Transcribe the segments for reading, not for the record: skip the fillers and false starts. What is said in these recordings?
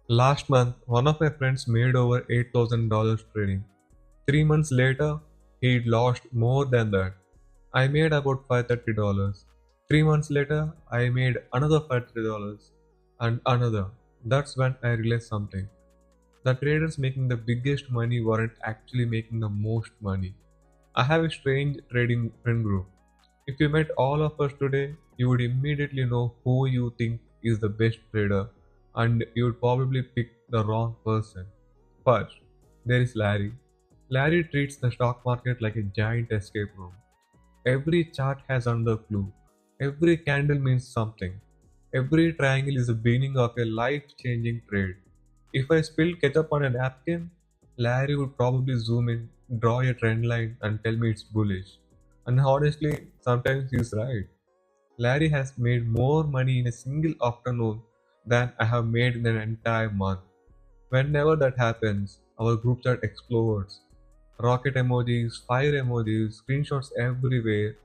Last month, one of my friends made over $8,000 trading. 3 months later, he'd lost more than that. I made about $530. 3 months later, I made another $530 and another. That's when I realized something. The traders making the biggest money weren't actually making the most money. I have a strange trading friend group. If you met all of us today, you would immediately know who you think is the best trader, and you would probably pick the wrong person. First, there is Larry. Larry treats the stock market like a giant escape room. Every chart has another clue. Every candle means something. Every triangle is the beginning of a life changing trade. If I spilled ketchup on a napkin, Larry would probably zoom in, draw a trend line, and tell me it's bullish. And honestly, sometimes he's right. Larry has made more money in a single afternoon than I have made in an entire month. Whenever that happens, our group chat explodes. Rocket emojis, fire emojis, screenshots everywhere.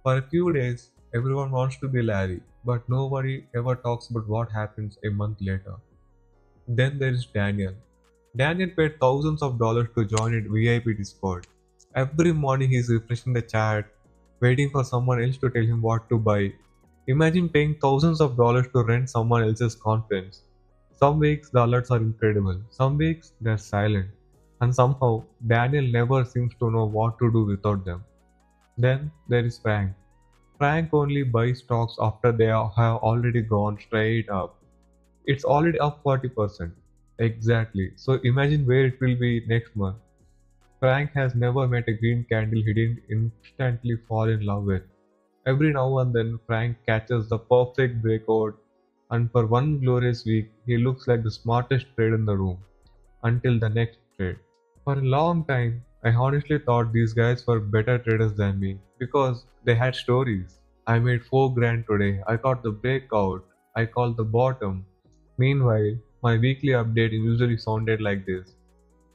For a few days, everyone wants to be Larry, but nobody ever talks about what happens a month later. Then there is Daniel. Daniel paid thousands of dollars to join a VIP Discord. Every morning he's refreshing the chat, waiting for someone else to tell him what to buy. Imagine paying thousands of dollars to rent someone else's confidence. Some weeks the alerts are incredible, some weeks they're silent, and somehow Daniel never seems to know what to do without them. Then there is Frank. Frank only buys stocks after they have already gone straight up. It's already up 40%. Exactly. So imagine where it will be next month. Frank has never met a green candle he didn't instantly fall in love with. Every now and then, Frank catches the perfect breakout, and for one glorious week, he looks like the smartest trader in the room until the next trade. For a long time, I honestly thought these guys were better traders than me because they had stories. I made 4 grand today, I caught the breakout, I called the bottom. Meanwhile, my weekly update usually sounded like this: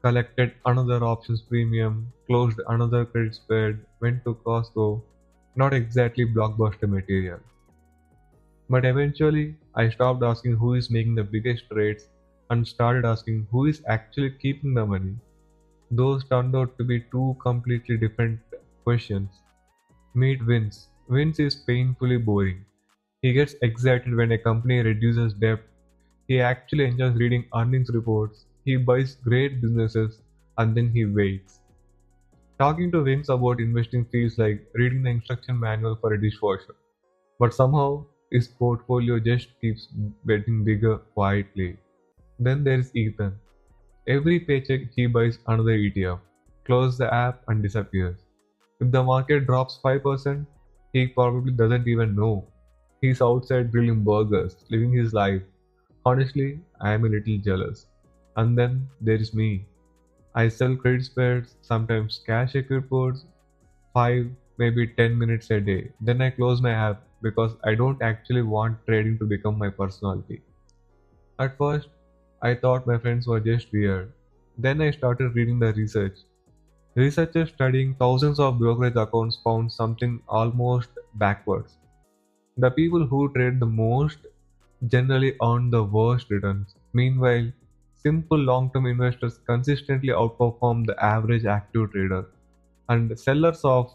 collected another options premium, closed another credit spread, went to Costco. Not exactly blockbuster material. But eventually, I stopped asking who is making the biggest trades and started asking who is actually keeping the money. Those turned out to be two completely different questions. Meet Vince. Vince is painfully boring. He gets excited when a company reduces debt. He actually enjoys reading earnings reports. He buys great businesses and then he waits. Talking to Vince about investing feels like reading the instruction manual for a dishwasher. But somehow, his portfolio just keeps getting bigger quietly. Then there is Ethan. Every paycheck he buys another ETF, closes the app and disappears. If the market drops 5%, he probably doesn't even know. He's outside grilling burgers, living his life. Honestly, I am a little jealous. And then there is me. I sell credit spreads, sometimes cash reports, 5 maybe 10 minutes a day. Then I close my app because I don't actually want trading to become my personality. At first, I thought my friends were just weird. Then I started reading the research. Researchers studying thousands of brokerage accounts found something almost backwards. The people who trade the most generally earn the worst returns. Meanwhile, simple long term investors consistently outperform the average active trader. And sellers of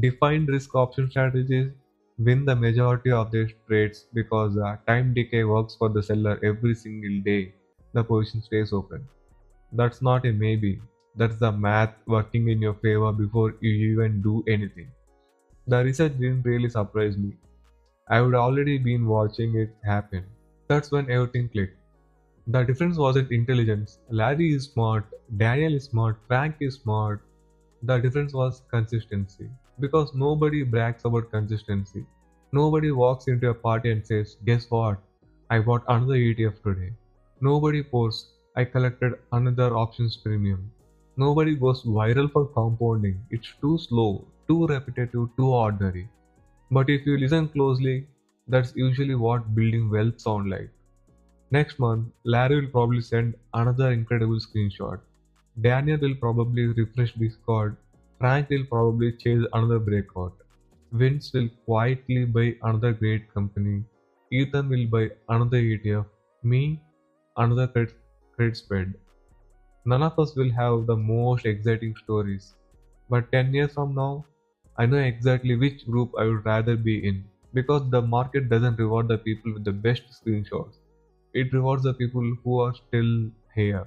defined risk option strategies win the majority of their trades because time decay works for the seller every single day the position stays open. That's not a maybe. That's the math working in your favor before you even do anything. The research didn't really surprise me. I would already been watching it happen. That's when everything clicked. The difference wasn't intelligence. Larry is smart, Daniel is smart, Frank is smart. The difference was consistency. Because nobody brags about consistency. Nobody walks into a party and says, "Guess what? I bought another ETF today." Nobody posts, "I collected another options premium." Nobody goes viral for compounding. It's too slow, too repetitive, too ordinary. But if you listen closely, that's usually what building wealth sounds like. Next month, Larry will probably send another incredible screenshot. Daniel will probably refresh Discord. Frank will probably chase another breakout. Vince will quietly buy another great company. Ethan will buy another ETF. Me, another credit credit spread. None of us will have the most exciting stories. But 10 years from now, I know exactly which group I would rather be in. Because the market doesn't reward the people with the best screenshots. It rewards the people who are still here.